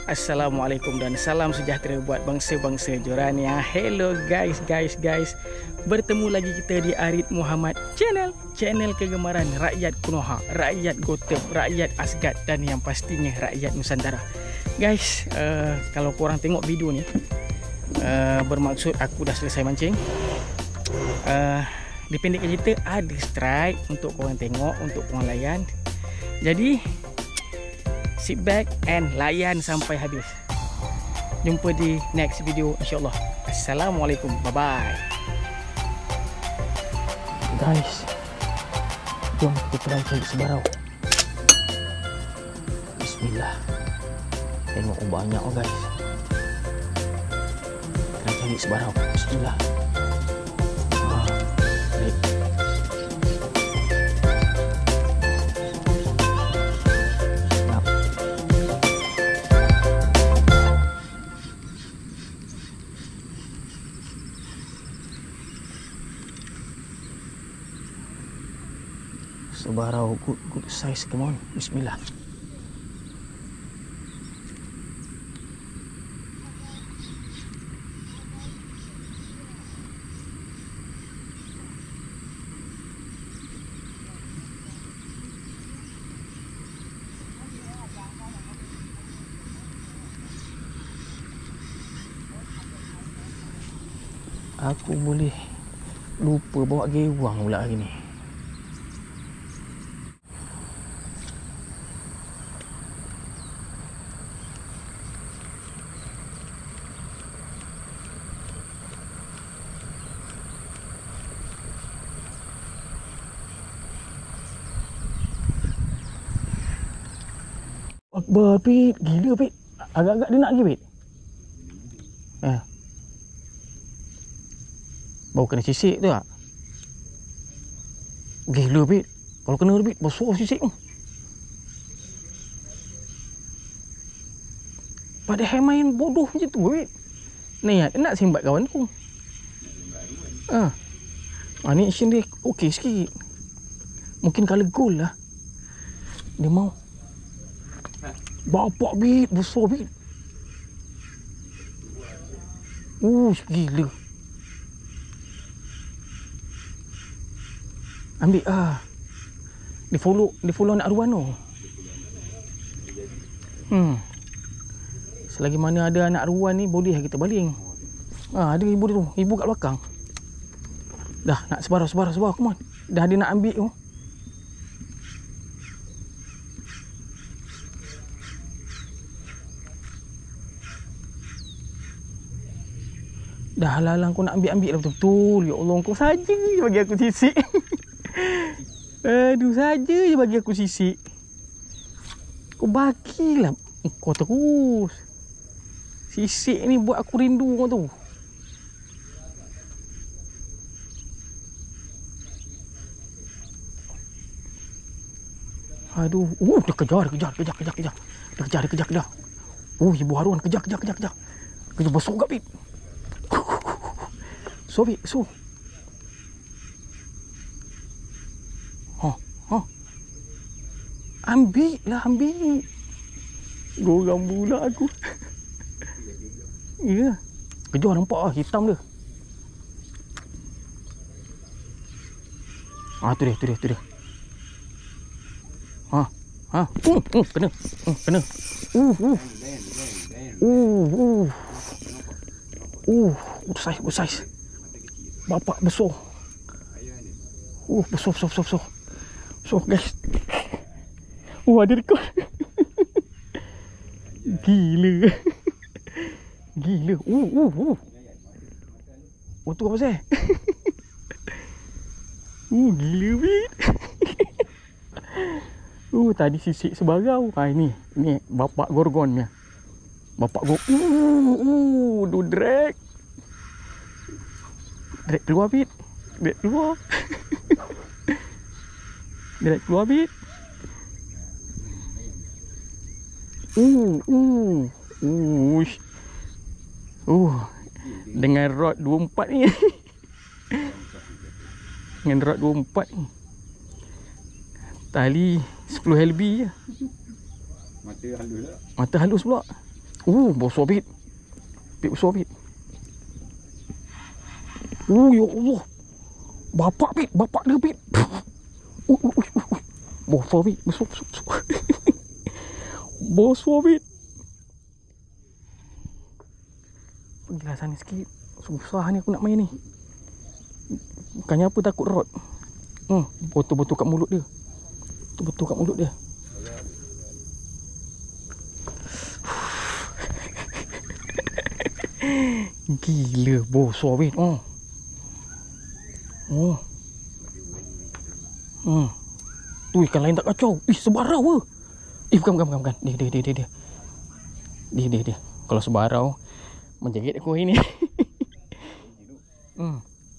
Assalamualaikum dan salam sejahtera buat bangsa-bangsa Jorania. Hello guys. Bertemu lagi kita di Arid Muhammad Channel. Channel kegemaran rakyat Konoha, rakyat Gotep, rakyat Asgard dan yang pastinya rakyat Nusantara. Guys, kalau korang tengok video ni, bermaksud aku dah selesai mancing. Dipendekkan cerita, ada strike untuk korang tengok, untuk korang layan. Jadi sit back and layan sampai habis. Jumpa di next video insyaAllah. Assalamualaikum. Bye bye. Guys, jom kita try cari sebarau. Bismillah. Tengok banyak guys. Kita cari sebarau. Bismillah. Sebarau good size, come on. Bismillah. Aku boleh lupa bawa gewang pula hari ni. Akbar, Pit. Gila, Pit. Agak-agak dia nak lagi, Pit. Baru kena sisik tu tak? Gila, Pit. Kalau kena, Pit, besar sisik tu. Padahal main bodoh macam tu, Pit. Niat nak simbat kawan tu. Ni action dia okey sikit. Mungkin kalau gol lah. Dia mau. Bapak, Bit. Besar, Bit. Gila. Ambil Dia follow anak Ruano. Selagi mana ada anak Ruan ni, boleh kita baling. Ada ibu dia tu. Ibu kat belakang. Dah nak sebarau. Come on. Dah dia nak ambil tu. Dah halang kau nak ambil dah betul-betul. Ya Allah, kau saja je bagi aku sisik. Aduh, saja je bagi aku sisik. Kau bagilah kau terus. Sisik ni buat aku rindu kau tu. Aduh, dia kejar. Dia kejar. Ibu Harun kejar. Kejar besar gak, Pit. So. Ambil. Gorang pula aku. Ya. Kejar nampak hitam dia. Tu dia. Kena. Good size. Bapak besar. Besar. So guys. Ada rekod. Gila. Tu apa sih? Gila, Bit. Tadi sisik sebarau. Ini bapak gorgonnya. Drag. Drag keluar, Pit. Drag keluar, Pit. Dengan rod 24 ni. Dengan rod 24 ni. Tali 10 LB je. Mata halus tak? Mata halus pula. Besar bit. Bit besar bit. Ya Allah. Bapak bit, bapak dia bit. Besar bit, besar. Besar bit. Pergilah sana sikit. Susah ni aku nak main ni. Bukannya apa takut rod. Betul-betul kat mulut dia. Betul-betul kat mulut dia. Gila, besar bit. Tu ikan lain tak kacau. Sebarau ke? Bukan. Dia. Kalau sebarau menjerit aku hari ni.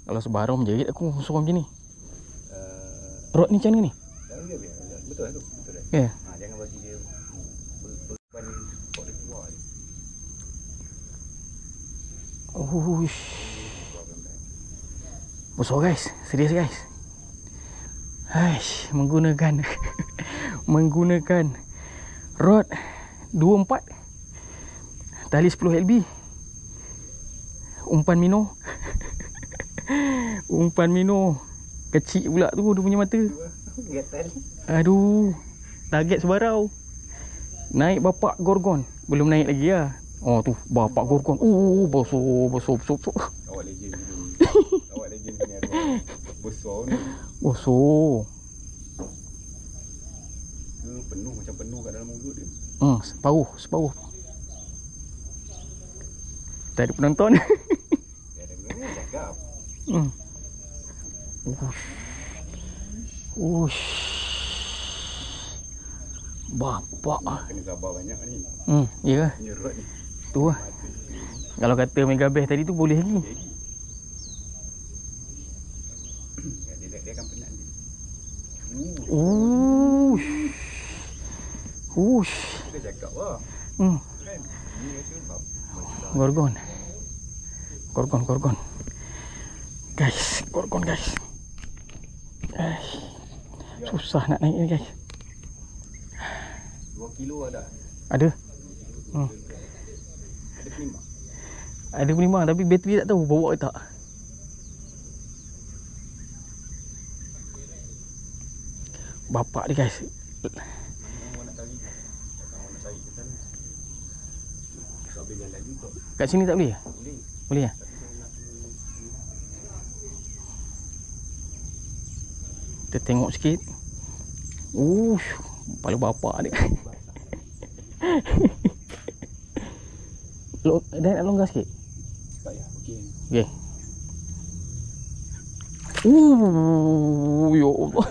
Kalau sebarau menjerit aku suruh macam ni. Rod ni macam mana ni? Betul lah tu. Betul lah. Ya. Jangan bagi dia beban pok dia keluar je. Besar guys. Serius guys. Menggunakan rod 24 tali 10 LB, umpan minor kecil pula tu dia punya mata. Aduh, target sebarau. Naik bapak gorgon. Belum naik lagi lah. Tu bapak gorgon. Besar. Awak legend dulu. Awak legend ni ada besar ni. Besar. Penuh macam penuh kat dalam mulut dia. Separuh. Tak ada penonton. Dia ada memang cakap. Bapak. Kena sabar banyak ni. Ya. Punya rod ni. Tu lah. Kalau kata Mega Bass tadi tu boleh lagi. Dia akan penat ni. Kita cakap lah. Kan? Ni rasa sebab Gorgon. Guys, gorgon guys. Susah nak naik ni guys. 2 kilo ada. Ada. Ada penimang. Ada penimang tapi bateri tak tahu bawa ke tak. Bapak dia guys. Orang nak cari. Orang nak cari ke sana. Tak boleh jalan juga. Kat sini tak boleh? Boleh. Boleh ya? Kita tengok sikit. Kepala bapak dia. Dah nak longgar sikit. Tak payah. Okey. Okey. Ya Allah.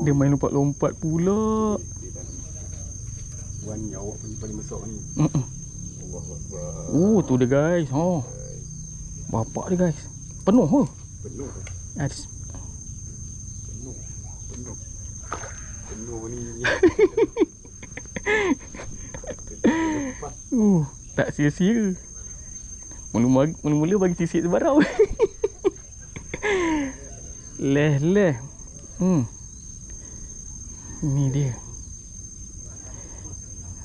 Dia main lompat-lompat pula. Wan ni awak punya paling besar ni. Tu dia guys. Bapak dia guys. Penuh ke? Penuh. Penuh ni. Tak sia-sia. Mula-mula bagi sisik sebarau. Leh. Ni dia.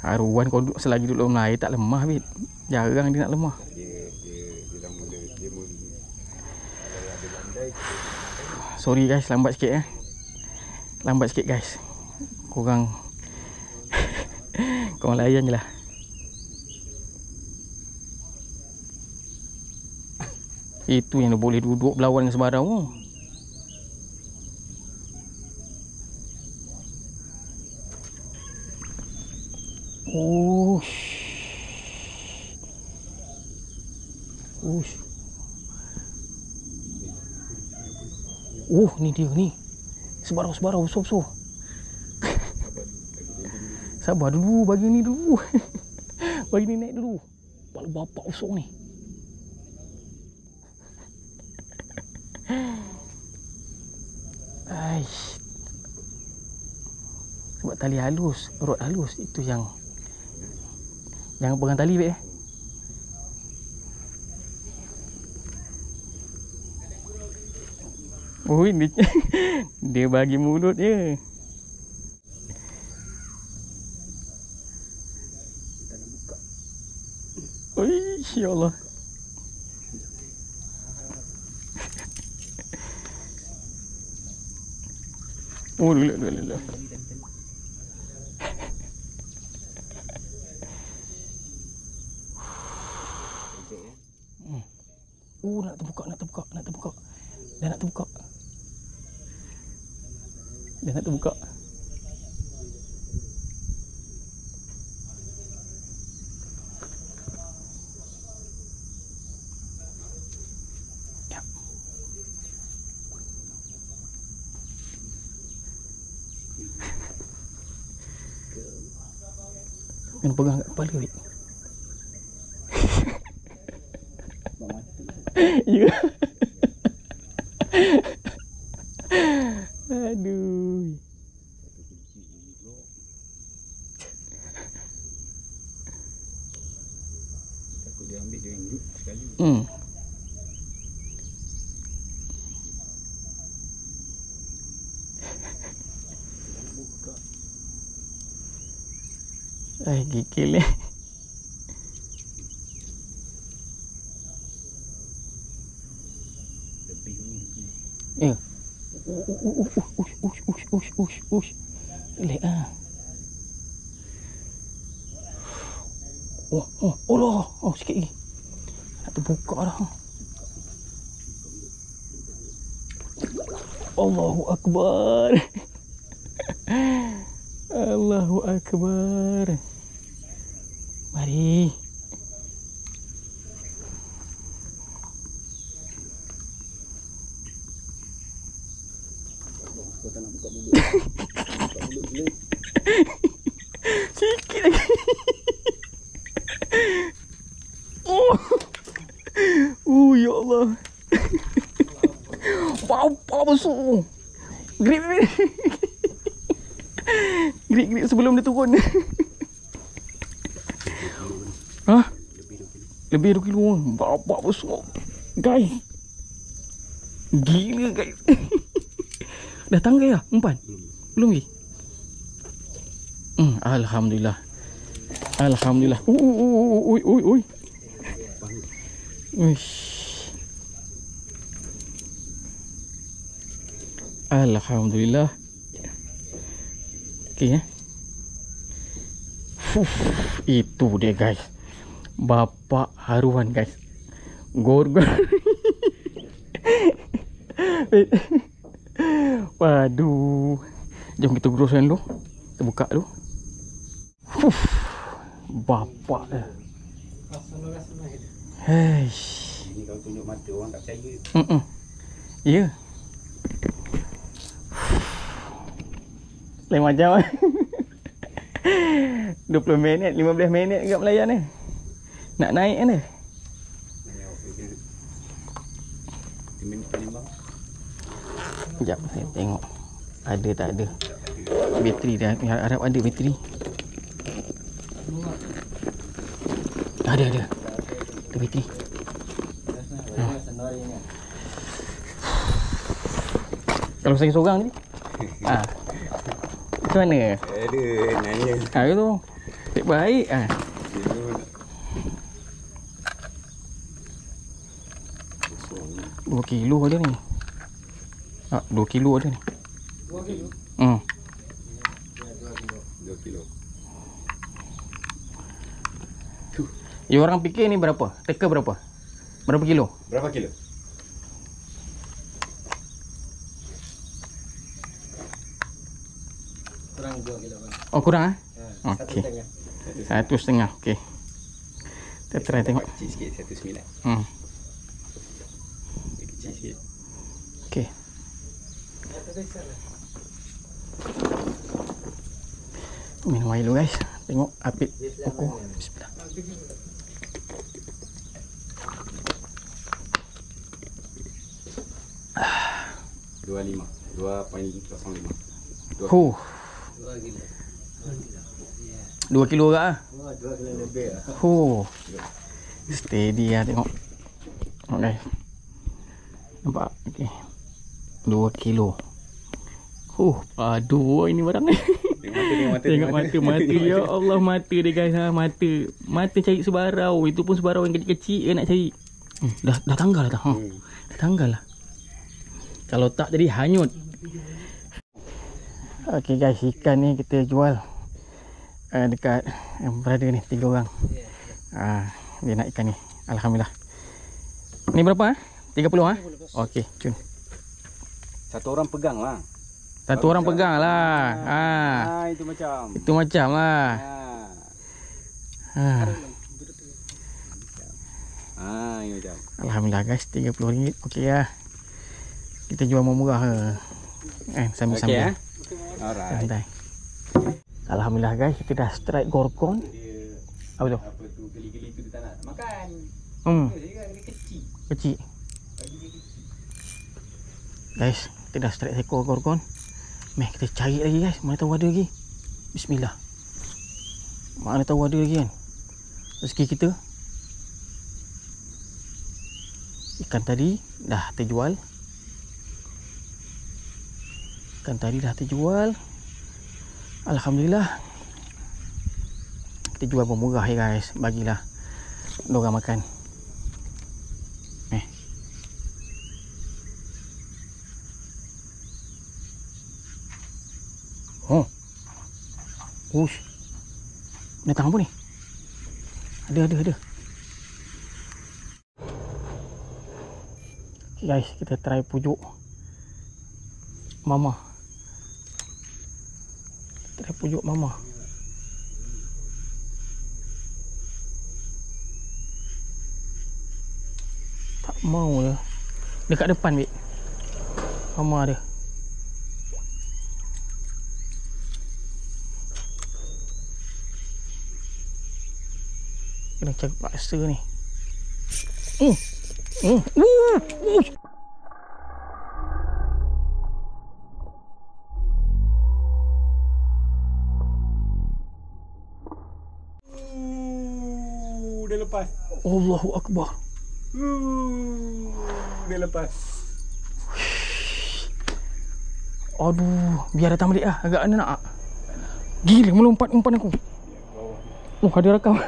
Haruan kau duduk selagi duduk dalam air tak lemah bit. Jarang dia nak lemah. Dia dah mula ada landai. Sorry guys, lambat sikit guys. Korang layan je lah. Itu yang dia boleh duduk berlawan dengan sebarau tu. Ni dia ni. Sebarau besar. Sabar dulu, bagi ni dulu. Bagi ni naik dulu. Kepala bapak besar ni. Sebab tali halus, rod halus itu yang jangan pegang tali baik. Ini dia bagi mulut je. Ya Allah. Oh, dulu. Nak terbuka. Dah nak terbuka. Ya. Kena pegang kat kepala, Wik. Ya. Aduh. Takut dia ambil dia hidup sekali. Gigil ni. Lebih ni. Ya. Ush. Lek ah. Allah. Sikit lagi. Nak terbuka dah. Allahu Akbar. Allahu Akbar. Mari. Kau tak nak buka mulut. Sikit lagi. Ya Allah. Apa besar. Grip. Grip sebelum dia turun. Hah? Lebih 2 kilo. Bapak besar. Guys. Gila guys. Dah tanggai lah umpan? Belum lagi? Alhamdulillah. Ui. Uish. Alhamdulillah. Okey itu dia guys. Bapak haruan guys. Gor. Waduh. Jom kita guruskan dulu. Kita buka dulu. Bapak dah. Heish. Ini kau tunjuk mata orang tak percaya. Ya. Lain macam 20 minit, 15 minit dekat melayan ni. Nak naik kan ni. Minit penimbang. Sekejap saya tengok. Ada tak ada. Bateri dah. Harap ada bateri. Ada. Ada bateri. Kalau saya seorang ni. Macam mana? Aduh, nanya. Itu. Baik. 2 kilo ada ni. 2 kilo ada ni. 2 kilo? 2 kilo. Ya orang fikir ni berapa? Teka berapa? Berapa kilo? Berapa kilo? Kurang 2 kilo. Oh kurang Okey. Okey. 1,5. Okey. Kita try tengok. Kecil sikit 1,9. Kecil sikit. Okey. Minum air dulu guys. Tengok apit pokok. Bismillah. 2,5. 2.05. 2 kilo ke ah? 2 kilo lebih lah. Steady lah tengok. Tengok guys. Nampak? Okey. 2 kilo. Aduh ini barang ni. Tengok Tengok mata. Ya Allah, mata dia guys. Mata cari sebarau. Itu pun sebarau yang kecil-kecil nak cari. Dah tanggal dah. Dah tanggal lah. Kalau tak jadi hanyut. Okey guys, ikan ni kita jual dekat brother ni 3 orang. Dia nak ikan ni. Alhamdulillah. Ni berapa 30 Okey, cun. Satu orang pegang lah. Satu orang pegang lah. Itu macam. Itu macam lah. Ini macam. Alhamdulillah guys, RM30. Okey lah. Kita jual murah sambil-sambil. Alright. Santai. Alhamdulillah guys, kita dah strike gorkon. Apa tu? Apa tu geli-geli tu kita nak makan. Dia kecil. Kecil. Guys, kita dah strike ekor gorkon. Meh, kita cari lagi guys. Mana tahu ada lagi. Bismillah. Mana tahu ada lagi kan. Rezeki kita. Ikan tadi dah terjual. Alhamdulillah. Kita jual bermurah ya guys. Bagilah diorang makan. Ush. Datang apa ni? Ada. Okay guys, kita try pujuk Mama. Tak mau lah. Dekat depan Bik. Mama ada. Kena cari paksa ni. Dia lepas. Allahu Akbar. Dia lepas. Aduh, biar datang balik lah. Agak mana nak. Gila melompat umpan aku. Ada rakam.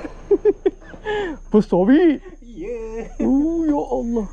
Besar Bik. Ya. Ya Allah.